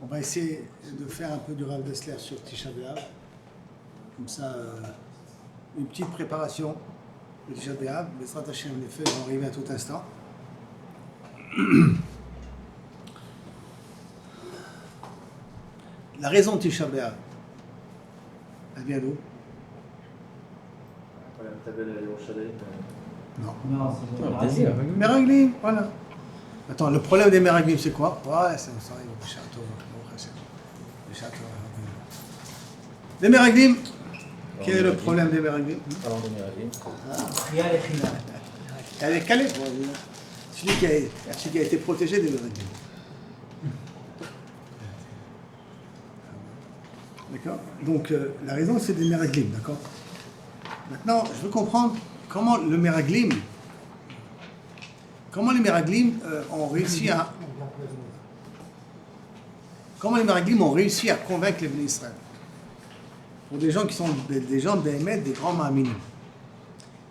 On va essayer de faire un peu du Rav Dessler sur Tisha B'Av. Comme ça, une petite préparation de Tisha B'Av. Bezrat Hashem, les feux vont arriver à tout instant. La raison de Tisha B'Av, elle vient d'où? Non. Non, le désir. Meraglim, voilà. Attends, le problème des Meraglim, c'est quoi? Ouais, c'est ça, le château. Le château. Les Meraglim, quel est le problème des Meraglim? Parlons des Meraglim. Elle est calée. Celui qui a été protégé des Meraglim. D'accord? Donc, la raison, c'est des Meraglim, d'accord? Maintenant, je veux comprendre comment les Meraglim ont réussi à... Comment les Meraglim ont réussi à convaincre les Bnei Israël? Pour des gens qui sont des gens d'émettre, des grands ma'aminim.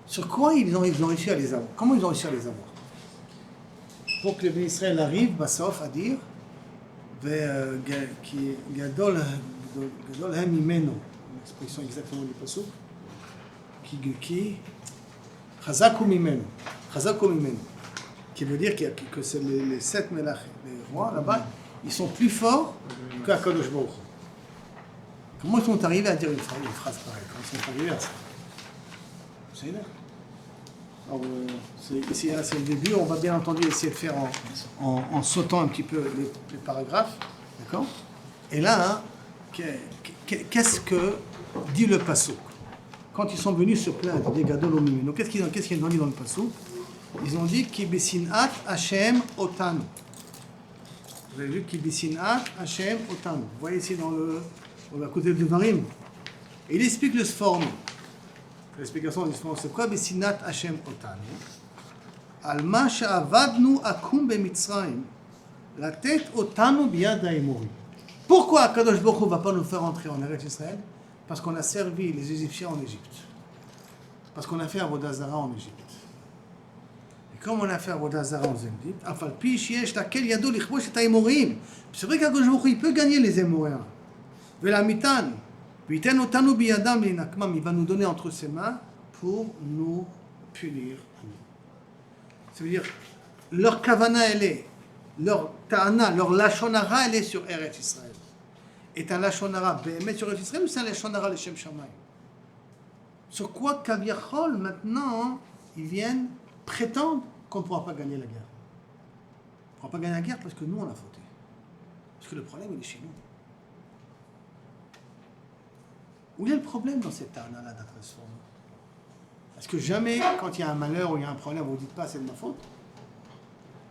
Sur quoi ils ont réussi à les avoir? Comment ils ont réussi à les avoir? Pour que les Bnei Israël arrivent, Bassof, à dire qui Gadol Hamimeno, l'expression exactement du pasuk, qui Chazak Mimenu, qui veut dire que c'est les 7 Melach, les rois là-bas, ils sont plus forts qu'Akadosh Baruch. Comment ils sont arrivés à dire une phrase pareille? Comment ils sont arrivés à ça? C'est là. Alors, ici, c'est le début, on va bien entendu essayer de faire en sautant un petit peu les paragraphes, d'accord? Et là, qu'est-ce que dit le pasuk? Quand ils sont venus se plaindre des Gadol Omimeno, qu'est-ce qu'ils ont dit dans le pasuk? Ils ont dit Ki besinat Hashem otanu. Vous avez vu Ki besinat Hashem otanu. Vous voyez ici à côté de Varim. Et il explique le sform. L'explication du sform, c'est quoi besinat Hashem otanu? Alma she'avadnu akum bemitzrayim. La tête otanu biyad ha'emorim. Pourquoi Akadosh Baruch Hu ne va pas nous faire entrer en Eretz Israël? Parce qu'on a servi les Égyptiens en Égypte. Parce qu'on a fait Avodah Zara en Égypte. Et comme on a fait Avodah Zara en Égypte, c'est vrai qu'Akadosh Baruch Hu, il peut gagner les Émoréens. Il va nous donner entre ses mains pour nous punir. Ça veut dire, leur kavana, elle est, leur ta'ana, leur lachonara, elle est sur Eretz Israël. Est un lachonara bémet sur Eretz Israël ou c'est un lachonara l'Eshem Shamayim? Sur quoi Kaviachol, maintenant, ils viennent prétendre qu'on ne pourra pas gagner la guerre. On ne pourra pas gagner la guerre parce que nous, on a fauté. Parce que le problème, il est chez nous. Où est le problème dans cette ta'ana-là d'attraction? Est-ce que jamais, quand il y a un malheur ou il y a un problème, vous ne dites pas c'est de ma faute?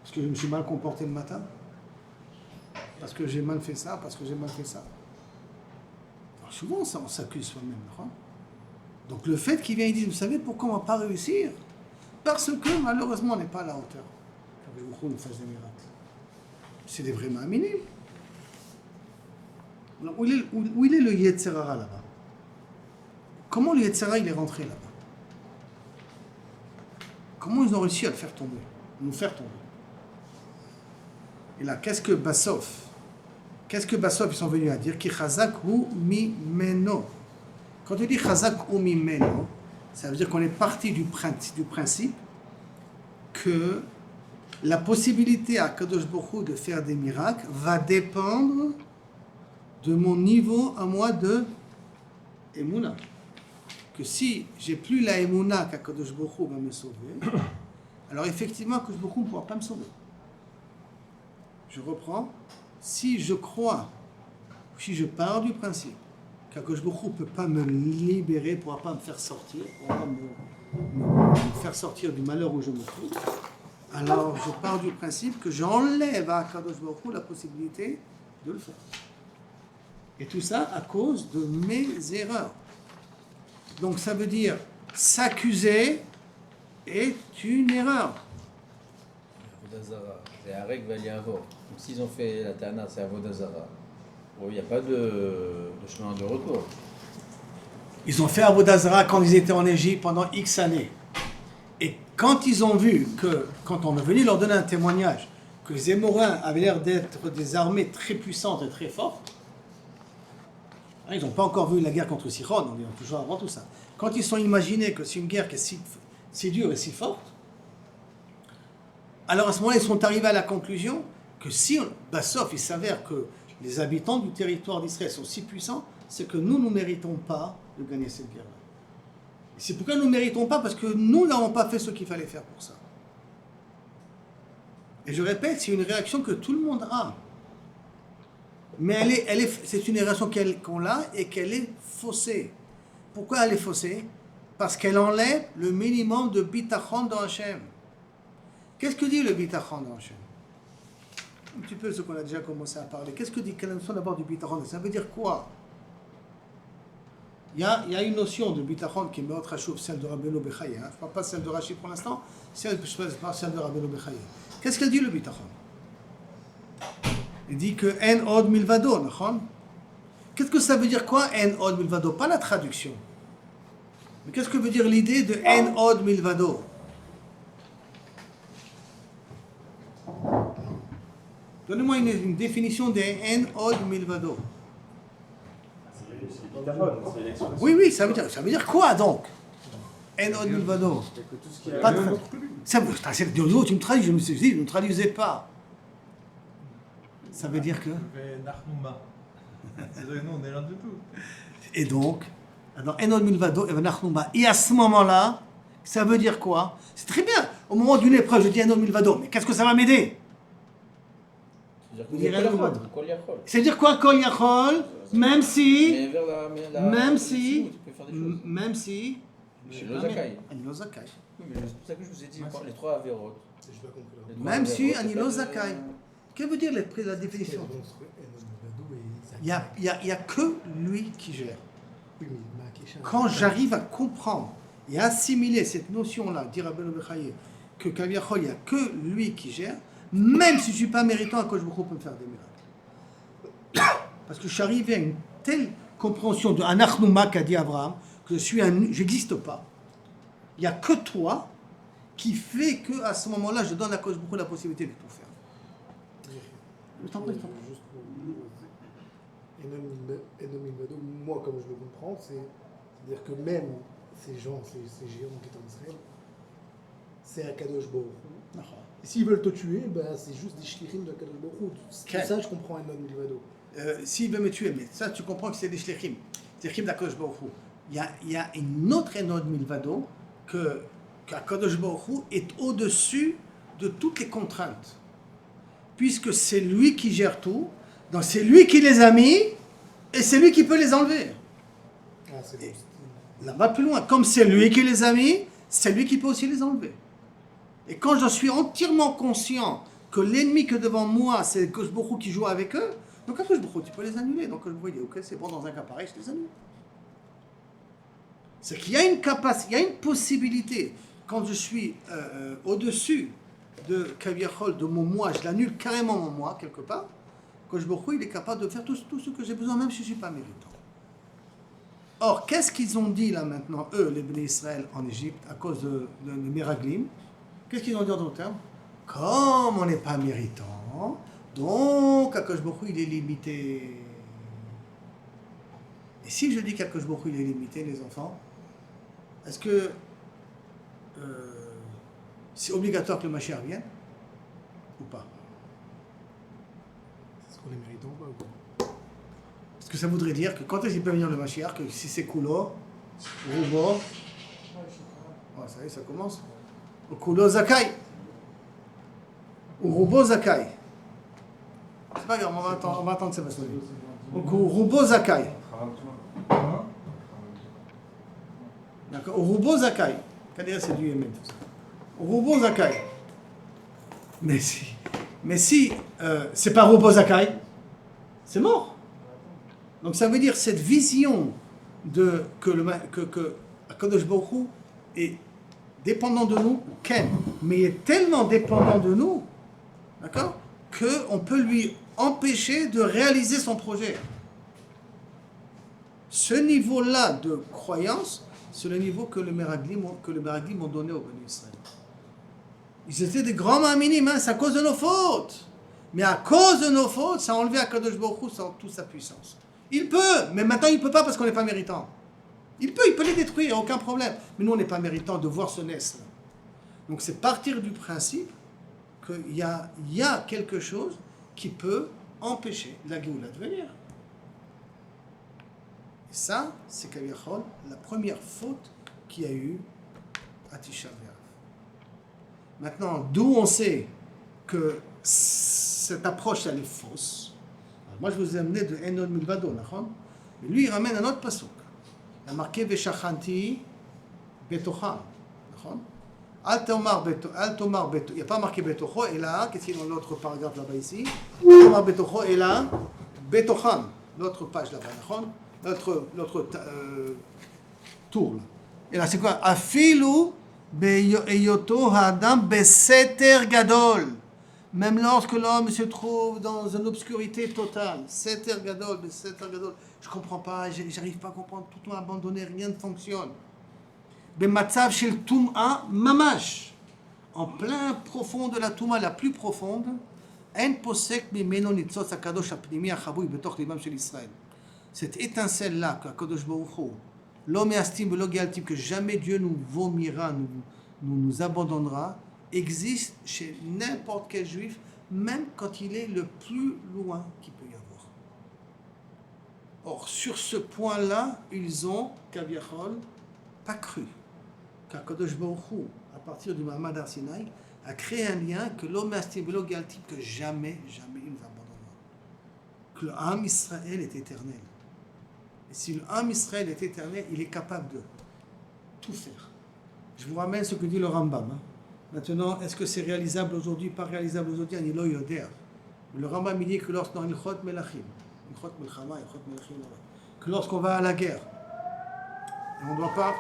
Parce que je me suis mal comporté le matin? Parce que j'ai mal fait ça, parce que j'ai mal fait ça. Alors souvent, ça, on s'accuse soi-même. Non? Donc le fait qu'il vient, il dit, vous savez pourquoi on ne va pas réussir? Parce que malheureusement, on n'est pas à la hauteur. Que beaucoup nous fassent des miracles. C'est des vrais ma'aminim. Où il est le Yetzirara là-bas? Comment le Yetzirara il est rentré là-bas? Comment ils ont réussi à le faire tomber? Nous faire tomber? Et là, qu'est-ce que Bassof ils sont venus à dire? Ki chazak hu mimeno. Quand on dit chazak hu mimeno, ça veut dire qu'on est parti du principe que la possibilité à Kadosh Baruch Hu de faire des miracles va dépendre de mon niveau à moi de Emouna. Que si j'ai plus la Emouna qu'Akadosh Baruch Hu va me sauver, alors effectivement Akadosh Baruch Hu ne pourra pas me sauver. Je reprends. Si je crois, si je pars du principe qu'Akadosh Baruch Hu ne peut pas me libérer, ne pourra pas me faire sortir, ne pourra pas me faire sortir du malheur où je me trouve, alors je pars du principe que j'enlève à Akadosh Baruch Hu la possibilité de le faire. Et tout ça à cause de mes erreurs. Donc ça veut dire s'accuser est une erreur. C'est Arek Valiavo. Donc s'ils ont fait la Tana, c'est Avodah Zara. Bon, il n'y a pas de chemin de retour. Ils ont fait Avodah Zara quand ils étaient en Égypte pendant X années. Et quand ils ont vu que, quand on est venu leur donner un témoignage, que les Émorains avaient l'air d'être des armées très puissantes et très fortes. Hein, ils n'ont pas encore vu la guerre contre Sichon, on est toujours avant tout ça. Quand ils sont imaginés que c'est une guerre qui est si dure et si forte, alors à ce moment-là, ils sont arrivés à la conclusion que si, sauf il s'avère que les habitants du territoire d'Israël sont si puissants, c'est que nous ne méritons pas de gagner cette guerre-là. Et c'est pourquoi nous ne méritons pas, parce que nous n'avons pas fait ce qu'il fallait faire pour ça. Et je répète, c'est une réaction que tout le monde a. Mais c'est une réaction qu'on a et qu'elle est faussée. Pourquoi elle est faussée? Parce qu'elle enlève le minimum de bitachon dans Hachem. Qu'est-ce que dit le bitachon dans Hachem? Un petit peu ce qu'on a déjà commencé à parler. Qu'est-ce que dit la notion d'abord du bitachon? Ça veut dire quoi? Il y a une notion de bitachon qui est autre Hachouf, celle de Rabbeinu Bechaye. Je ne parle pas celle de Rashi pour l'instant, je parle celle de Rabbeinu Bechaye. Qu'est-ce qu'elle dit le bitachon? Il dit que en od milvado, non? Qu'est-ce que ça veut dire quoi en od milvado? Pas la traduction. Mais qu'est-ce que veut dire l'idée de en od milvado? Donnez-moi une définition de en od milvado. Oui, ça veut dire quoi donc? En od milvado. Pas de tu me traduis, je me suis dit, ne me traduisez pas. Ça veut dire que? Non, on est là du tout. Et donc, Enod Milvado, et à ce moment-là, ça veut dire quoi? C'est très bien. Au moment d'une épreuve, je dis Enod Milvado, mais qu'est-ce que ça va m'aider? C'est-à-dire quoi, Kol Yachol? Même si. Chez Lozakai. Ani Lozakai. Oui, mais c'est pour ça que je vous ai dit les trois avérotes. Même si Ani Lozakai. Que veut dire la définition? Il n'y a que lui qui gère. Quand j'arrive à comprendre et à assimiler cette notion-là, dire Rabbeinu Bechaye, que Kaviachol, il n'y a que lui qui gère, même si je ne suis pas méritant, à quoi je me peut me faire des miracles. Parce que je suis arrivé à une telle compréhension de Anachnouma qu'a dit Abraham, que je n'existe pas. Il n'y a que toi qui fait qu'à ce moment-là, je donne à Kosh Baruch Hu la possibilité de tout faire. Je t'en prie. Juste pour moi, comme je le comprends, c'est-à-dire que même ces gens, ces géants qui sont en Israël, c'est un Kadosh Baruch Hu. Et s'ils veulent te tuer, c'est juste des shlichim de Kadosh Baruch Hu. Tout ça, je comprends un homme Milvado. S'ils veulent me tuer, mais ça, tu comprends que c'est des shlichim. C'est shlichim d'Akadosh Baruch Hu. Il y a une autre Enod Milvado qu'Akadosh Baruch Hu est au-dessus de toutes les contraintes. Puisque c'est lui qui gère tout, donc c'est lui qui les a mis, et c'est lui qui peut les enlever. Là-bas plus loin, comme c'est lui qui les a mis, c'est lui qui peut aussi les enlever. Et quand je suis entièrement conscient que l'ennemi que devant moi, c'est Kosh Baruch Hu qui joue avec eux, donc Kosh Baruch Hu, tu peux les annuler. Donc Kosh Baruch Hu dit, ok, c'est bon, dans un cas pareil, je les annule. C'est qu'il y a une capacité, il y a une possibilité, quand je suis au-dessus de Kaviachol, de mon moi, je l'annule carrément mon moi, quelque part, Kosh Baruch Hu, il est capable de faire tout ce que j'ai besoin, même si je ne suis pas méritant. Or, qu'est-ce qu'ils ont dit là maintenant, eux, les Bnei Israël en Égypte, à cause de Meraglim? Qu'est-ce qu'ils ont dit en d'autres termes? Comme on n'est pas méritant, donc Akash Baruch Hu, il est limité. Et si je dis qu'Akash Baruch Hu, il est limité, les enfants, est-ce que c'est obligatoire que le Mashiach vienne ou pas? Est-ce qu'on est méritant ou pas? Parce que ça voudrait dire que quand est-ce qu'il peut venir le Mashiach, que si c'est Kulo, Rubo, ça y est, ça commence. Kulo Zakai, ou Rubo Zakai. C'est pas grave, on va attendre ça parce que Rubo Zakai. D'accord, Rubo Zakai. C'est du Yémen. Rubo Zakai. Mais si c'est pas Rubo Zakai, c'est mort. Donc ça veut dire cette vision que Akadosh Baruch Hu est dépendant de nous, mais il est tellement dépendant de nous, d'accord, qu'on peut lui empêcher de réaliser son projet. Ce niveau-là de croyance, c'est le niveau que le Meraglim ont donné au Bnei Israël. Ils étaient des grands ma'aminim, hein, c'est à cause de nos fautes. Mais à cause de nos fautes, ça a enlevé à Kadosh Baruch Hu toute sa puissance. Il peut, mais maintenant il ne peut pas parce qu'on n'est pas méritant. Il peut les détruire, il n'y a aucun problème. Mais nous, on n'est pas méritant de voir ce naissant. Donc c'est partir du principe qu'il y a quelque chose qui peut empêcher la Géoula de venir. Et ça, c'est Kaviachol, la première faute qu'il y a eu à Tisha B'Av. Maintenant, d'où on sait que cette approche, elle est fausse. Alors, moi, je vous ai amené de Enon Milvado, mais lui, il ramène un autre pasuk. Il a marqué Veshachanti Betocha. Al Tomar Beto. Il n'y a pas marqué Betocho, et là, qu'est-ce qu'il y a dans l'autre paragraphe là-bas ici? Al Tomar Betocho, et là, Betocham, l'autre page là-bas, l'autre tour là. Et là, c'est quoi? Afilu beyoto hadam beseter gadol. Même lorsque l'homme se trouve dans une obscurité totale. Seter gadol, beseter gadol. Je ne comprends pas, j'arrive pas à comprendre, tout m'a abandonné, rien ne fonctionne. Bematzav shel tum'a mamash. En plein profond de la tum'a la plus profonde, en posek mimeno nitzot hakadosh hapnimi hachavuy betoch libam shel Israël. Cette étincelle-là, qu'Akadosh Baruch Hu, l'homme est astim velo galtim, que jamais Dieu nous vomira, nous abandonnera, existe chez n'importe quel juif, même quand il est le plus loin qu'il peut y avoir. Or, sur ce point-là, ils ont, Kaviachol, pas cru qu'Akadosh Baruch Hu, à partir du Mahamad Har Sinaï, a créé un lien que l'homme est astim velo galtim, que jamais il nous abandonnera. Que l'âme Israël est éternel. Et si l'âme Israël est éternel, il est capable de tout faire. Je vous ramène ce que dit le Rambam. Maintenant, est-ce que c'est réalisable aujourd'hui, pas réalisable aujourd'hui? Ani lo yoder. Le Rambam il dit que lorsqu'on a Ilchot Melachim, que lorsqu'on va à la guerre, on ne doit pas.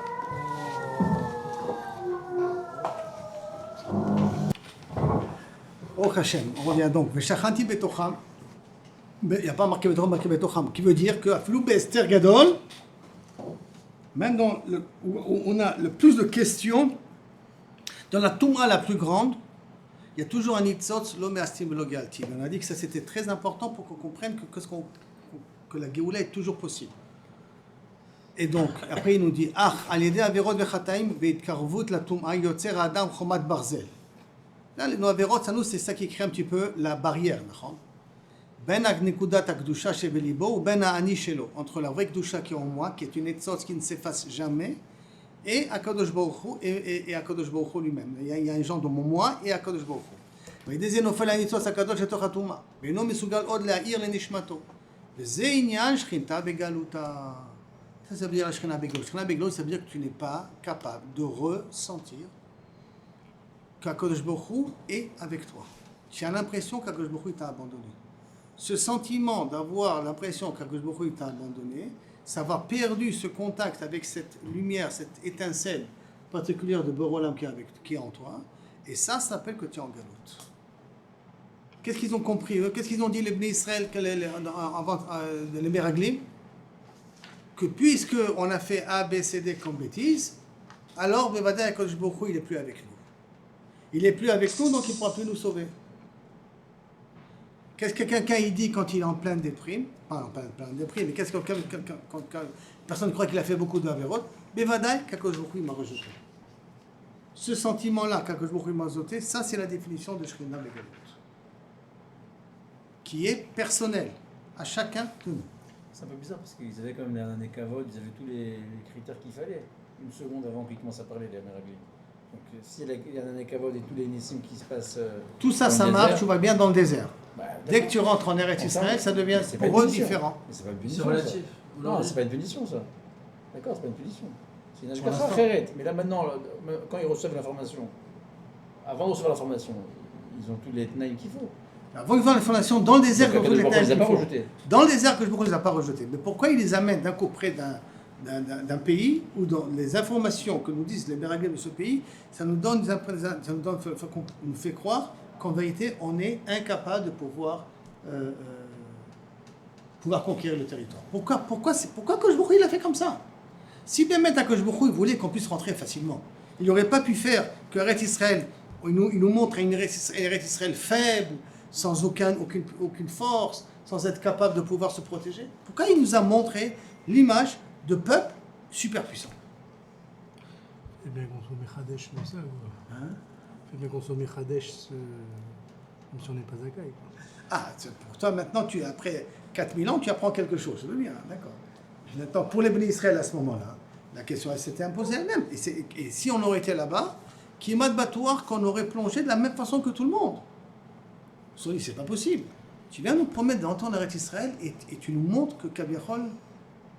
Oh Hachem, on revient donc. Veshachanti betocham. Il n'y a pas marqué Betocham, marqué Betocham, qui veut dire que Afilou Bester Gadol, même où on a le plus de questions, dans la Touma la plus grande, il y a toujours un Nitzotz, l'homme astim logalti. On a dit que ça c'était très important pour qu'on comprenne que la Géoula est toujours possible. Et donc, après il nous dit Ach, al-yedei averot vechataim veitkarvut la Touma yotzer adam chomat barzel. Là, nos averot, ça nous, c'est ça qui crée un petit peu la barrière. Ben Agnekudat Akdusha Shebelibo ou Ben Ani Shelo, entre la vraie Kdusha qui est en moi, qui est une etzotz qui ne s'efface jamais, et Akadosh Baruch Hu et Akadosh Baruch Hu lui-même. Il y a un genre de mon moi et Akadosh Baruch Hu. Mais des enofel anitzotz Akadosh et Tochatuma. Mais non misugal od le'ir le nishmato. Veze inyan shchinta begaluta. Ça veut dire la shchina begalut. Shchina begalut, ça veut dire que tu n'es pas capable de ressentir qu'Akadosh Baruch Hu est avec toi. Tu as l'impression qu'Akadosh Baruch Hu t'a abandonné. Ce sentiment d'avoir l'impression qu'Akadosh Baruch Hu t'a abandonné, ça va perdu ce contact avec cette lumière, cette étincelle particulière de Borolam qui est en toi, et ça s'appelle que tu es en galoute. Qu'est-ce qu'ils ont compris eux? Qu'est-ce qu'ils ont dit les Bnei Israël, avant les Meraglim? Que puisque on a fait A, B, C, D comme bêtise, alors Bevada Akadosh Baruch Hu, il n'est plus avec nous. Il n'est plus avec nous, donc il ne pourra plus nous sauver. Qu'est-ce que quelqu'un il dit quand il est en pleine déprime? Pas en pleine déprime, mais qu'est-ce que quand personne croit qu'il a fait beaucoup d'Averot? Bevadaï, qu'Akadosh Baruch Hu m'a rejeté. Ce sentiment-là, qu'Akadosh Baruch Hu m'a rejeté, ça c'est la définition de Shekhinah Begalut, qui est personnelle à chacun de nous. C'est un peu bizarre parce qu'ils avaient quand même les Kavod, ils avaient tous les critères qu'il fallait. Une seconde avant qu'ils commencent à parler des Meraglim. Donc s'il y a un Kavod et tous les Nissim qui se passent. Tout ça, ça marche, tu vois bien dans le désert. Dès que tu rentres en Eretz Israël, ça devient pour eux différent. Mais c'est pas une punition. C'est relatif. Non, c'est pas une punition ça. D'accord, c'est pas une punition. C'est une ashkacha. Mais là maintenant, quand ils reçoivent l'information, avant de recevoir l'information, ils ont tous les tenailles qu'il faut. Avant de voir l'information dans le désert, que les les a pas rejetés. Dans le désert, que je ne les a pas rejetés. Mais pourquoi ils les amènent d'un coup près d'un pays où dans les informations que nous disent les Meraglim de ce pays, ça nous nous fait croire qu'en vérité, on est incapable de pouvoir conquérir le territoire. Pourquoi Akadosh Baruch Hu il a fait comme ça? Si bien mettre Akadosh Baruch Hu il voulait qu'on puisse rentrer facilement, il n'aurait pas pu faire que Eretz Israël, il nous montre une Eretz Israël faible, sans aucune force, sans être capable de pouvoir se protéger? Pourquoi il nous a montré l'image de peuple super puissant? C'est bien qu'on soit Mechadesh comme ça, quoi. Hein? C'est bien qu'on soit Mechadesh comme si on n'est pas Zakai. Ah, pour toi maintenant, après 4000 ans, tu apprends quelque chose. Je veux bien, d'accord. Maintenant, pour les bénis Israël à ce moment-là, la question elle s'était imposée elle-même. Et si on aurait été là-bas, qui est batouar qu'on aurait plongé de la même façon que tout le monde. Soyez, c'est pas possible. Tu viens nous promettre d'entendre Eretz Israël et tu nous montres que Kaviachol,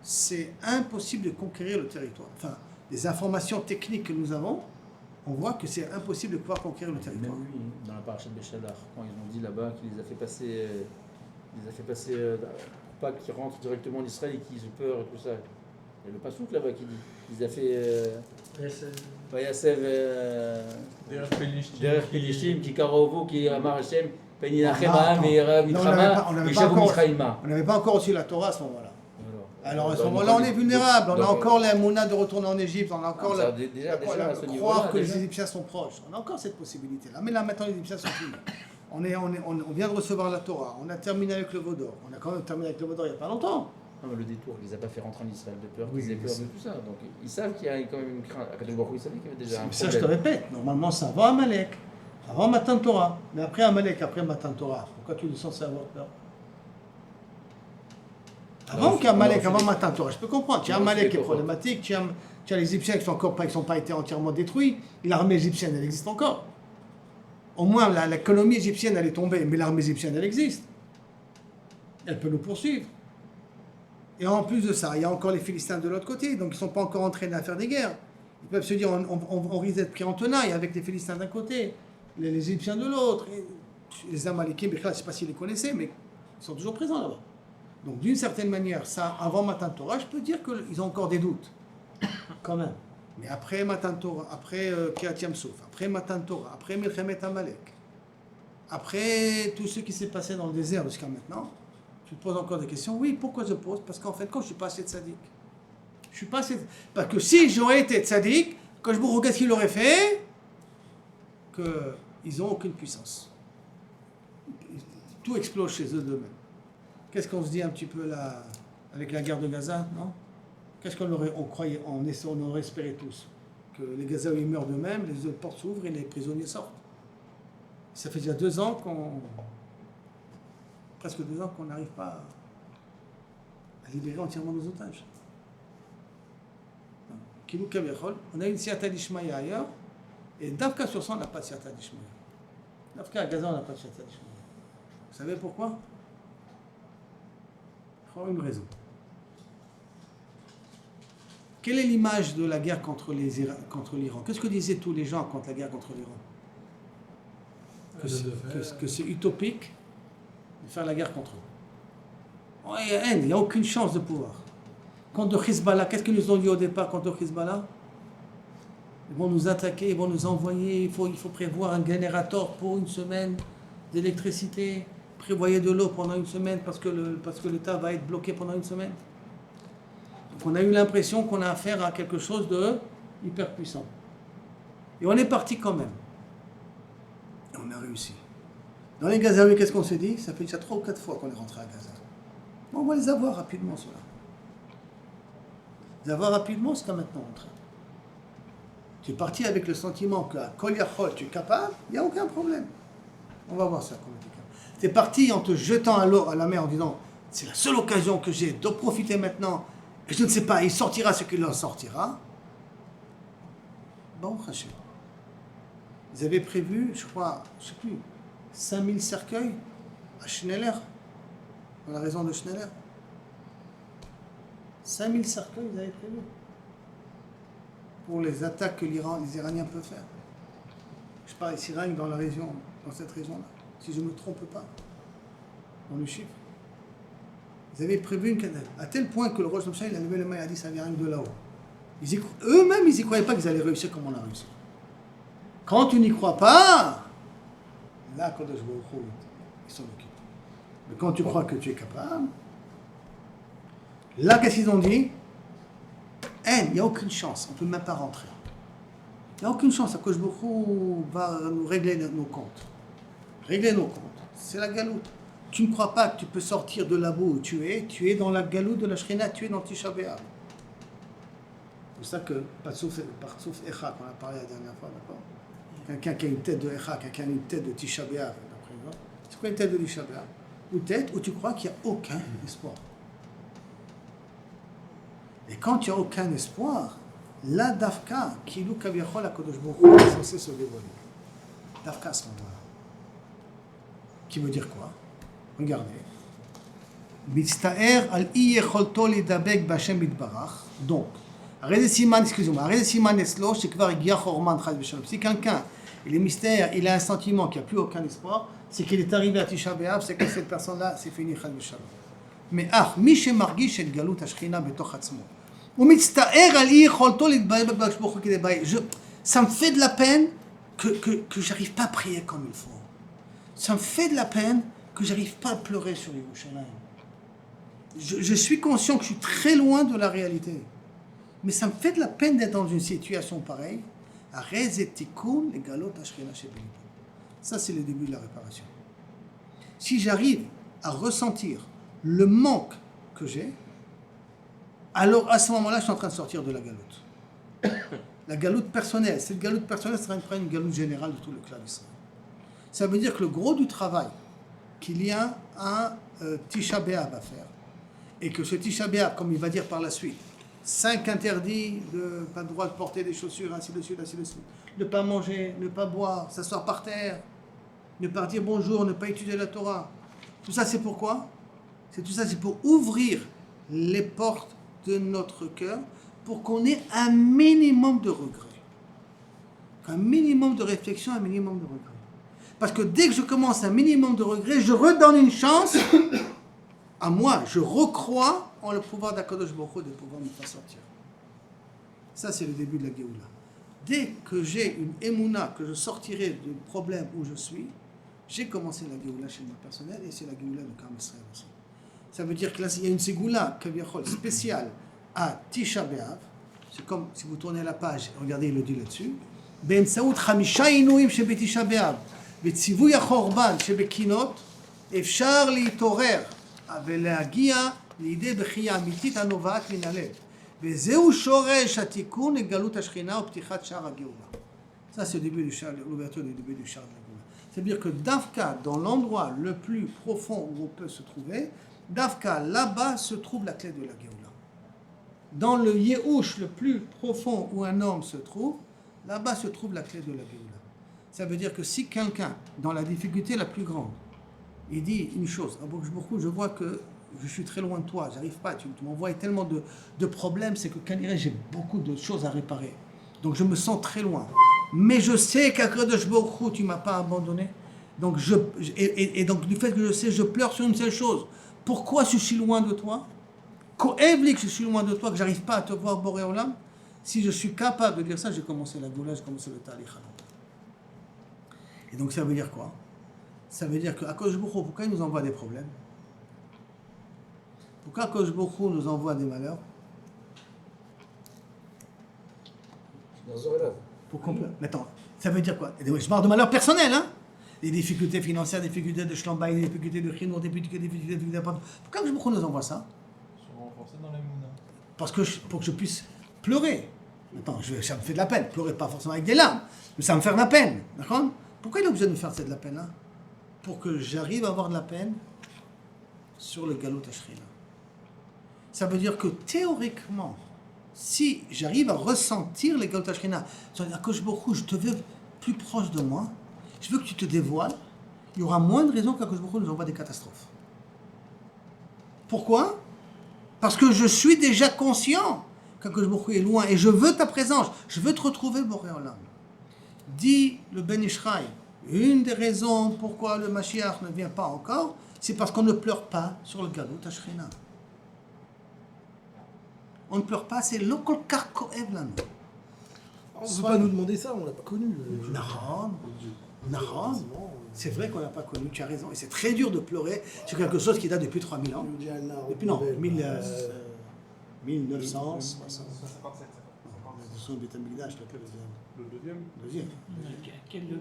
c'est impossible de conquérir le territoire. Enfin, les informations techniques que nous avons, on voit que c'est impossible de pouvoir conquérir le territoire. Même lui, dans la paracha de Béchalar, quand ils ont dit là-bas qu'il les a fait passer, pour pas qu'ils rentrent directement en Israël et qu'ils aient peur et tout ça. Il y a le Passouk là-bas qui dit. Ils a fait. Vayasev. Derech Pelishtim, qui Karovo, qui Amar Hashem, Peninachem Ha'am, Ve'ira Mitrama, Vishavu Mitraïma. On n'avait pas encore reçu la Torah à ce moment-là. Alors à ce moment-là, on est vulnérable. On a encore la mouna de retourner en Égypte. On a encore croire que les Égyptiens sont proches. On a encore cette possibilité-là. Mais là, maintenant, les Égyptiens sont finis. On vient de recevoir la Torah. On a terminé avec le Vaudor. On a quand même terminé avec le Vaudor il n'y a pas longtemps. Non, mais le détour, il les a pas fait rentrer en Israël de peur, ils aient peur de tout ça. Donc ils savent qu'il y a quand même une crainte. À Kadosh Baruch Hu, ils savaient qu'il y avait déjà un problème. Ça, je te répète. Normalement, c'est avant Amalek, avant Matan Torah. Mais après Amalek, après Matan Torah, pourquoi tu es censé avoir peur? Avant qu'Amalek, avant Matan Torah, je peux comprendre. Tu as Amalek qui est problématique, tu as les Égyptiens qui sont pas été entièrement détruits. L'armée égyptienne, elle existe encore. Au moins, l'économie égyptienne, elle est tombée, mais l'armée égyptienne, elle existe. Elle peut nous poursuivre. Et en plus de ça, il y a encore les Philistins de l'autre côté, donc ils ne sont pas encore entraînés à faire des guerres. Ils peuvent se dire, on risque d'être pris en tenaille avec les Philistins d'un côté, les Égyptiens de l'autre. Les Amalekim, je ne sais pas s'ils les connaissaient, mais ils sont toujours présents là-bas. Donc d'une certaine manière, ça, avant Matan Torah, je peux dire qu'ils ont encore des doutes, quand même. Mais après Matan Torah, après Kriyat Yam-Souf, après Matan Torah, après Milchemet Amalek, après tout ce qui s'est passé dans le désert jusqu'à maintenant, tu te poses encore des questions. Oui, pourquoi je pose? Parce qu'en fait, quand je ne suis pas assez tzaddik. Je suis pas assez... Parce que si j'aurais été tzaddik, quand je vous regarde ce qu'il aurait fait, qu'ils n'ont aucune puissance. Tout explose chez eux d'eux-mêmes. Qu'est-ce qu'on se dit un petit peu là, avec la guerre de Gaza, non? Qu'est-ce qu'on croyait, on aurait espéré tous? Que les Gazaouis meurent d'eux-mêmes, les autres portes s'ouvrent et les prisonniers sortent. Ça fait déjà 2 ans presque 2 ans qu'on n'arrive pas à libérer entièrement nos otages. On a une siyata d'Ishmaïa ailleurs, et Davka sur ça, on n'a pas de siyata d'Ishmaïa. Davka à Gaza, on n'a pas de siyata d'Ishmaïa. Vous savez pourquoi? Pour une raison. Quelle est l'image de la guerre contre l'Iran? Qu'est-ce que disaient tous les gens contre la guerre contre l'Iran? Que c'est utopique de faire la guerre contre eux. Il n'y a aucune chance de pouvoir. Contre Hezbollah, qu'est-ce qu'ils nous ont dit au départ contre Hezbollah? Ils vont nous attaquer, ils vont nous envoyer, il faut prévoir un générateur pour une semaine d'électricité, prévoyez de l'eau pendant une semaine parce que l'État va être bloqué pendant une semaine. Donc on a eu l'impression qu'on a affaire à quelque chose de hyper puissant. Et on est parti quand même. Et on a réussi. Dans les Gazaouis, qu'est-ce qu'on s'est dit? Ça fait déjà 3 ou 4 fois qu'on est rentré à Gaza. Bon, on va les avoir rapidement, ceux-là. Les avoir rapidement, c'est comme maintenant en train. Tu es parti avec le sentiment qu'à Kol Yachol, tu es capable, il n'y a aucun problème. On va voir ça. Tu es parti en te jetant à l'eau, à la mer, en disant c'est la seule occasion que j'ai de profiter maintenant, et je ne sais pas, il sortira ce qu'il en sortira. Bon, Hachem. Ils avaient prévu, je crois, je ne sais plus, 5000 cercueils à Schneller, dans la région de Schneller. 5000 cercueils, ils avaient prévu pour les attaques que les Iraniens peuvent faire. Je parle ici rien que dans la région, dans cette région-là, si je ne me trompe pas, dans le chiffre. Ils avaient prévu une cadette, à tel point que le Rosh Hashanah, il a levé le main et a dit ça vient rien que de là-haut. Eux-mêmes, ils n'y croyaient pas qu'ils allaient réussir comme on a réussi. Quand tu n'y crois pas, là, quand je vois ils s'en occupent. Mais quand tu crois que tu es capable, là, qu'est-ce qu'ils ont dit? Il n'y a aucune chance, on ne peut même pas rentrer. Il n'y a aucune chance. Akadosh Baruch Hu va nous régler nos comptes. Régler nos comptes. C'est la galoute. Tu ne crois pas que tu peux sortir de là où tu es dans la galoute de la Shrina, tu es dans Tisha B'Av. C'est pour ça que, Partsouf Echa, qu'on a parlé la dernière fois, d'accord? Quelqu'un qui a une tête de Echa, quelqu'un qui a une tête de Tisha B'Av, c'est quoi une tête de Tisha B'Av? Une tête où tu crois qu'il n'y a aucun espoir. Et quand il n'y a aucun espoir, là, Dafka, Kilou Kaviachol HaKadosh Baruch Hu est censé se dévoiler. Dafka à ce moment-là. Qui veut dire quoi? Regardez. Mitzta'er al iyecholto lidabek b'Hashem yitbarach. Donc, excusez-moi, si quelqu'un, il est mystère, il a un sentiment qu'il n'y a plus aucun espoir, c'est qu'il est arrivé à Tisha B'Av, c'est que cette personne-là, c'est fini, chas v'shalom. Mais mi shemargish et galut hashchina betoch atzmo. Ça me fait de la peine que j'arrive pas à prier comme il faut. Ça me fait de la peine que j'arrive pas à pleurer sur Yerushalayim. Je suis conscient que je suis très loin de la réalité. Mais ça me fait de la peine d'être dans une situation pareille. Ça, c'est le début de la réparation. Si j'arrive à ressentir le manque que j'ai, alors à ce moment-là, je suis en train de sortir de la galoute. La galoute personnelle. Cette galoute personnelle sera une galoute générale de tout le clan d'Israël. Ça veut dire que le gros du travail, qu'il y a un Tisha B'Av à faire, et que ce Tisha B'Av, comme il va dire par la suite, 5 interdits, pas le droit de porter des chaussures, ainsi de suite, ne pas manger, ne pas boire, s'asseoir par terre, ne pas dire bonjour, ne pas étudier la Torah. Tout ça, c'est pourquoi? C'est pour ouvrir les portes de notre cœur pour qu'on ait un minimum de regrets. Un minimum de réflexion, un minimum de regrets. Parce que dès que je commence un minimum de regrets, je redonne une chance à moi. Je recrois en le pouvoir d'Akadosh Baruch Hu de pouvoir me faire sortir. Ça, c'est le début de la Géoula. Dès que j'ai une émouna, que je sortirai du problème où je suis, j'ai commencé la Géoula chez moi personnelle et c'est la Géoula de Kam Israël aussi. Ça veut dire que là, il y a une Ségoula spéciale à Tisha B'Av. C'est comme si vous tournez la page, regardez, il le dit là-dessus. Ben Saoud Chamisha Inouim chez Tisha B'Av. וציווי החורבן שבקינות אפשר להתעורר ולהגיע לידי בחייה אמיתית הנובעת מן הלב. וזהו שורש התיקון לגלות השכינה ופתיחת שער הגאולה. Ça, c'est l'ouverture du début du char de la Géoula. C'est-à-dire que Dafka, dans l'endroit le plus profond où on peut se trouver, Dafka, là-bas, se trouve la clé de la Géoula. Dans le Yehush le plus profond où un homme se trouve, là-bas se trouve la clé de la Géoula. Ça veut dire que si quelqu'un, dans la difficulté la plus grande, il dit une chose, je vois que je suis très loin de toi, j'arrive pas, tu m'envoies tellement de problèmes, c'est que quand j'ai beaucoup de choses à réparer. Donc je me sens très loin. Mais je sais qu'Akadosh Baruch Hu, tu ne m'as pas abandonné. Donc et donc du fait que je sais, je pleure sur une seule chose. Pourquoi je suis loin de toi? Koevli que je suis loin de toi, que j'arrive pas à te voir Boré Olam. Si je suis capable de dire ça, j'ai commencé la Géoula, j'ai commencé le Talich. Et donc ça veut dire quoi? Ça veut dire qu'Akadosh Baruch Hu, pourquoi il nous envoie des problèmes? Pourquoi Akadosh Baruch Hu nous envoie des malheurs? Pourquoi? Attends, ça veut dire quoi? Je parle de malheurs personnels, hein? Des difficultés financières, des difficultés de shlambaï, des difficultés de chinois, des difficultés de... Pourquoi Akadosh Baruch Hu nous envoie ça? Sont renforcés dans les mouna. Parce que pour que je puisse pleurer. Attends, ça me fait de la peine. Pleurer pas forcément avec des larmes, mais ça me fait de la peine, d'accord? Pourquoi il est obligé de me faire de la peine là? Pour que j'arrive à avoir de la peine sur le galot Ashrina. Ça veut dire que théoriquement, si j'arrive à ressentir les galot Ashrina, Akadosh Baruch Hu, je te veux plus proche de moi, je veux que tu te dévoiles, il y aura moins de raisons qu'Akadosh Baruch Hu nous envoie des catastrophes. Pourquoi? Parce que je suis déjà conscient qu'Akadosh Baruch Hu est loin et je veux ta présence, je veux te retrouver, Boré Olam. Dit le Ben Ishraï, une des raisons pourquoi le Mashiach ne vient pas encore, c'est parce qu'on ne pleure pas sur le Galut Ashrina. On ne pleure pas, c'est le kol kar koev lanu. On ne peut pas nous demander ça, on ne l'a pas connu. Non, c'est vrai qu'on n'a pas connu, tu as raison. Et c'est très dur de pleurer sur quelque chose qui date depuis 3000 ans. Depuis 1960. destruction du Beth Amikdash, lequel Le deuxième. deuxième. Quel degré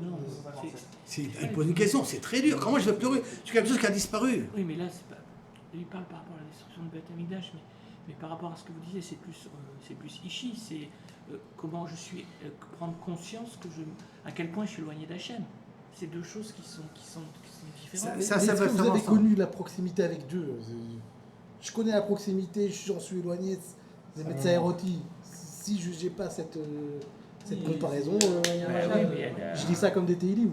Il pose une question, c'est très dur. Comment je vais pleurer sur quelque chose qui a disparu? Oui, mais là, c'est pas. Il parle par rapport à la destruction de Beth Amikdash, mais par rapport à ce que vous disiez, c'est plus Ishi, c'est comment je suis, prendre conscience à quel point je suis éloigné d'Hachem. C'est deux choses qui sont différentes. Ça Est-ce va que vous faire avez ensemble. connu la proximité avec Dieu? Je connais la proximité, j'en suis éloigné. Les médecins éroti. Si je n'ai pas cette comparaison, je dis ça comme des télim.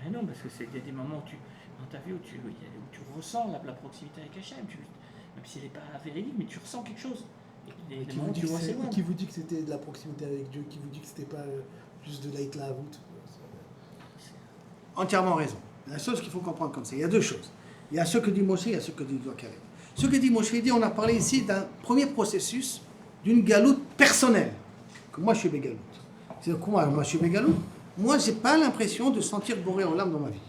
Mais non, parce que il y a des moments dans ta vie où tu ressens la proximité avec Hachem, même si elle n'est pas véridique, mais tu ressens quelque chose. Et des moments où tu vois c'est loin. Qui vous dit que c'était de la proximité avec Dieu? Qui vous dit que c'était pas juste de l'aït la avout? Entièrement raison. La chose qu'il faut comprendre comme ça, il y a deux choses. Il y a ce que dit Moshe, il y a ce que dit Caleb. Ce que dit Moshe, il dit, on a parlé ici d'un premier processus, d'une galoute personnelle. Que moi, je suis bégaloute. C'est quoi, moi, je suis bégaloute? Moi, j'ai pas l'impression de sentir Boré Olam dans ma vie.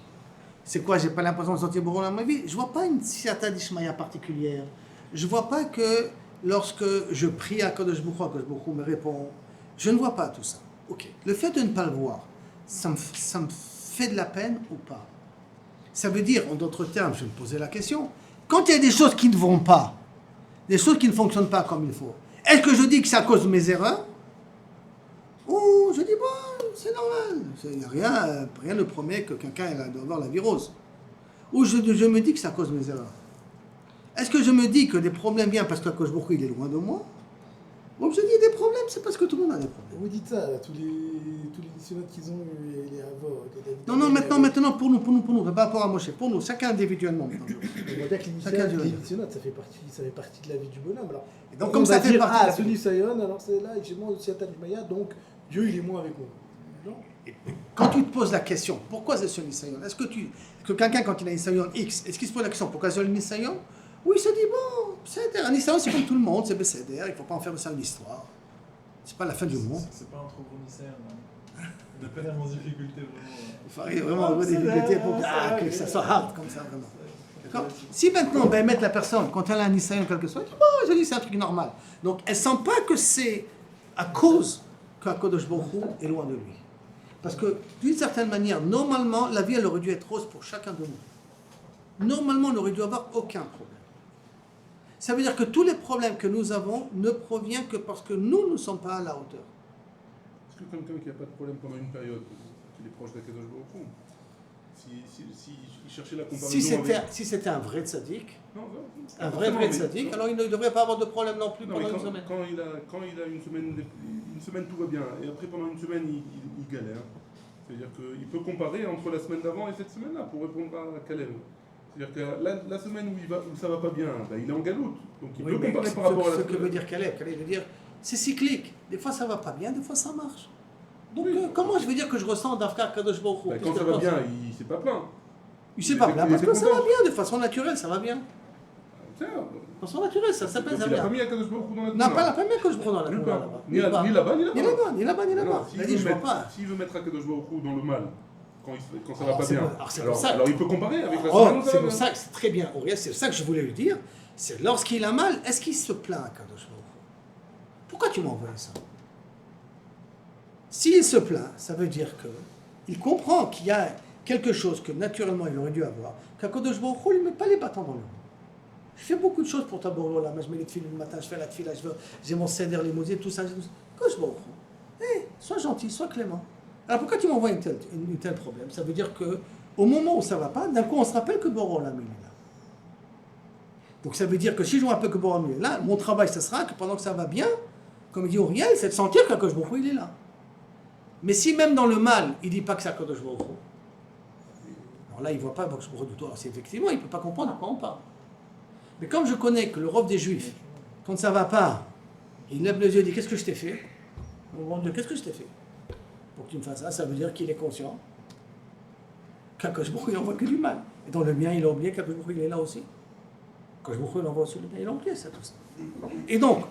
C'est quoi, j'ai pas l'impression de sentir Boré Olam dans ma vie? Je vois pas une siata d'Ishmaïa particulière. Je vois pas que lorsque je prie à Kadosh Baruch Hu me répond. Je ne vois pas tout ça. Ok. Le fait de ne pas le voir, ça me fait de la peine ou pas? Ça veut dire, en d'autres termes, je vais me poser la question, quand il y a des choses qui ne vont pas, des choses qui ne fonctionnent pas comme il faut, est-ce que je dis que c'est à cause de mes erreurs? Ou je dis, bon, c'est normal, rien ne promet que quelqu'un doit avoir la virose. Ou je me dis que c'est à cause de mes erreurs. Est-ce que je me dis que des problèmes viennent parce qu'Akadosh Baruch Hu, il est loin de moi? Ou je dis des problèmes, c'est parce que tout le monde a des problèmes. Vous dites ça, tous les missionnaires qu'ils ont, les avos. Non, maintenant, pour nous, par rapport à Moshe, pour nous, chacun individuellement. On va dire que les missionnaires, ça fait partie de la vie du bonhomme. Alors, Et donc, comme ça fait partie de la ce vie. Nisayon, alors c'est là, j'ai moins aussi à Maya, donc Dieu, il est moins avec moi. Non. Quand tu te poses la question, pourquoi c'est ce Nisayon? Est-ce que quelqu'un, quand il a un Nisayon X, est-ce qu'il se pose la question, pourquoi c'est le Nisayon? Ou il se dit, bon, un Nisayon, c'est comme tout le monde, c'est Besséder, il ne faut pas en faire ça une histoire. C'est pas la fin du monde. C'est pas un trop gros mystère, non. Il n'a pas l'air en difficulté, vraiment. Il faut arriver vraiment à des difficultés pour que ça soit hard comme ça, vraiment. D'accord? Si maintenant, mettre la personne, quand elle a un Nisayon quelque chose, bon, je dis c'est un truc normal. Donc, elle ne sent pas que c'est à cause qu'Akadosh Baruch Hu est loin de lui. Parce que, d'une certaine manière, normalement, la vie, elle aurait dû être rose pour chacun de nous. Normalement, on n'aurait dû avoir aucun problème. Ça veut dire que tous les problèmes que nous avons ne proviennent que parce que nous ne sommes pas à la hauteur. Est-ce que quelqu'un qui n'a pas de problème pendant une période, qu'il est proche d'Akadosh Baruch Hu, il cherchait la comparaison si c'était un vrai tzaddik, non, un vrai tzaddik, alors il ne devrait pas avoir de problème non plus non, pendant quand, une semaine. Quand il a une semaine tout va bien, et après pendant une semaine il galère. C'est-à-dire qu'il peut comparer entre la semaine d'avant et cette semaine-là pour répondre à Caleb. C'est-à-dire que la semaine où ça va pas bien, il est en galoute. Donc il peut comparer par rapport à la semaine. semaine. Ce que veut dire Caleb veut dire, c'est cyclique. Des fois ça va pas bien, des fois ça marche. Donc comment je veux dire que je ressens d'Afkar Kadosh Baruch Hu? Quand ça va bien, il s'est pas plaint. Il s'est pas plaint parce que ça va bien, de façon naturelle, ça va bien. De façon naturelle, ça s'appelle ça bien. Il n'a pas bien. mis Akadosh Baruch Hu dans la Non, pas la première que je prends dans la Nulle Torah, part. là-bas. Ni là-bas, Ni là-bas. Alors, Il a dit, je vois pas. S'il veut mettre Akadosh Baruch Hu dans le mal, quand ça va pas c'est bien, bon. Alors, c'est pour ça que- alors il peut comparer avec la Oh, semaine où ça c'est va pour bien. ça que c'est très bien. Auriel, c'est ça que je voulais lui dire. C'est lorsqu'il a mal, est-ce qu'il se plaint à Kadosh Baruch Hu? Pourquoi tu m'as envoyé ça? S'il se plaint, ça veut dire que il comprend qu'il y a quelque chose que naturellement il aurait dû avoir, qu'Akadosh Baruch Hu, il ne met pas les bâtons dans le roues. Je fais beaucoup de choses pour ta Borlo là, je mets les tefilines le matin, je fais la tefila, j'ai mon seder, les mosiers, tout ça. Akadosh Baruch Hu, sois gentil, sois clément. Alors pourquoi tu m'envoies un tel problème? Ça veut dire que au moment où ça ne va pas, d'un coup on se rappelle que Borlo là, il est là. Donc ça veut dire que si je me rappelle que Borlo est là, mon travail ça sera que pendant que ça va bien, comme dit Auriel, c'est de sentir qu'Akadosh Baruch Hu, il est là. Mais si même dans le mal, il ne dit pas que c'est Akadosh Baruch Hu, alors là il ne voit pas Akadosh Baruch Hu du tout. Alors c'est effectivement, il ne peut pas comprendre à quoi on parle. Mais comme je connais que le rov des Juifs, quand ça ne va pas, il lève les yeux et dit qu'est-ce que je t'ai fait? Mon Dieu, qu'est-ce que je t'ai fait? Pour que tu me fasses ça, ça veut dire qu'il est conscient qu'Akadosh Baruch Hu il n'envoie que du mal. Et dans le bien, il a oublié qu'Akadosh Baruch Hu il est là aussi. Akadosh Baruch Hu il envoie aussi le bien, il a oublié ça, tout ça. Et donc,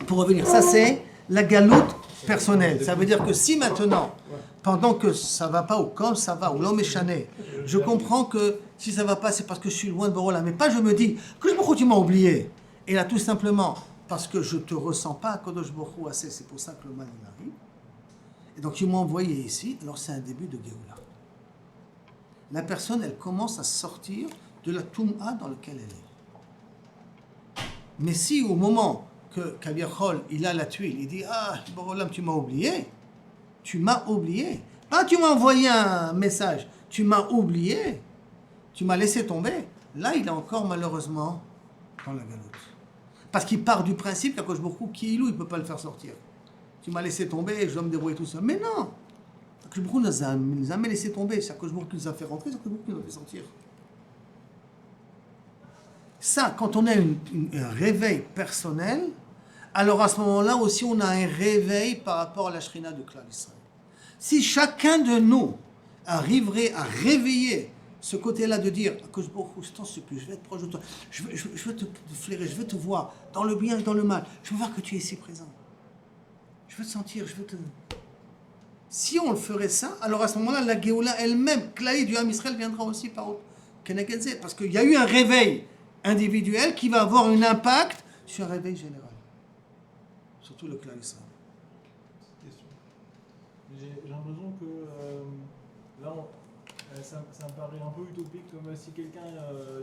pour revenir, ça c'est la galoute personnelle. Ça veut dire que si maintenant, pendant que ça va pas, ou quand ça va, ou l'homme est chané, je comprends que si ça va pas, c'est parce que je suis loin de Borola, mais pas je me dis que je me tu m'as oublié. Et là, tout simplement, parce que je ne te ressens pas à Kodosh Baruch Hu assez, c'est pour ça que le mal il arrive. Et donc tu m'as envoyé ici, alors c'est un début de Géoula. La personne, elle commence à sortir de la Toum'a dans laquelle elle est. Mais si au moment que Kaviachol, il a la tuile, il dit « Ah, Borolam, tu m'as oublié », pas tu m'as envoyé un message, tu m'as oublié, tu m'as laissé tomber, là il est encore malheureusement dans la galoute. Parce qu'il part du principe qu'Akadosh Baruch Hu, qui est il ne peut pas le faire sortir. Tu m'as laissé tomber, je dois me débrouiller tout seul. Mais non, Akadosh Baruch Hu nous a jamais laissé tomber, c'est Akadosh Baruch Hu qui nous a fait rentrer, c'est Akadosh Baruch Hu qui nous a fait sortir. Ça, quand on a un réveil personnel, alors à ce moment-là aussi on a un réveil par rapport à la Shrina de Klal Israël. Si chacun de nous arriverait à réveiller ce côté-là de dire que je vais être proche de toi, je veux te flairer, je veux te voir dans le bien et dans le mal, je veux voir que tu es ici présent, je veux te sentir, je veux te... Si on le ferait ça, alors à ce moment-là, la Géoula elle-même, Klaï du Ham Israël viendra aussi par Keneged Zeh, parce qu'il y a eu un réveil individuel qui va avoir un impact sur un réveil général. Surtout le Klal Israël. Question. J'ai l'impression que là, ça me paraît un peu utopique, comme si quelqu'un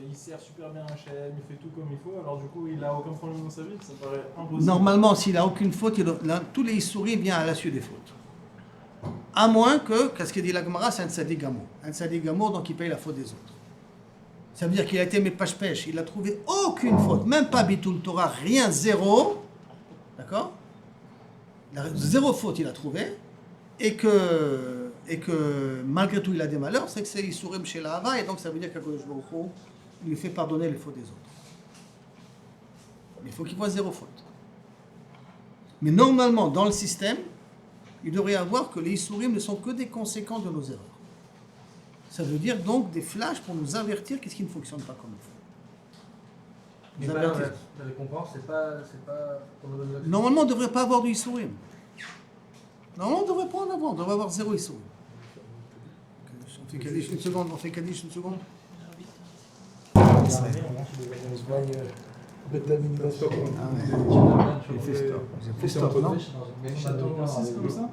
il sert super bien Hachem, il fait tout comme il faut, alors du coup il n'a aucun problème dans sa vie, ça me paraît impossible. Normalement, s'il n'a aucune faute, tous les Issouris viennent à la suite des fautes. À moins que, qu'est-ce qu'il dit la Gemara, c'est un Tzadik Gamour. Un Tzadik Gamour, donc il paye la faute des autres. Ça veut dire qu'il a été mépêche-pêche, il n'a trouvé aucune faute, même pas Bitul Torah, rien, zéro. D'accord? Zéro faute il a trouvé, et que malgré tout il a des malheurs, c'est que c'est Issourim chez l'Ahava, et donc ça veut dire qu'Akadosh Baruch Hu lui fait pardonner les fautes des autres. Mais il faut qu'il voit zéro faute. Mais normalement, dans le système, il devrait y avoir que les Issourim ne sont que des conséquences de nos erreurs. Ça veut dire donc des flashs pour nous avertir qu'est-ce qui ne fonctionne pas comme il faut. Mais Nous pas avertir. la récompense, c'est pas pour nous donner l'action. Normalement, on ne devrait pas avoir du Issourim. Normalement, on ne devrait pas en avoir. On devrait avoir zéro Issourim. On fait Kaddish une seconde. On fait Kaddish une seconde. On se voit Beth Amine Ah ouais. J'ai fait stop. J'ai fait stop, non? Comme ça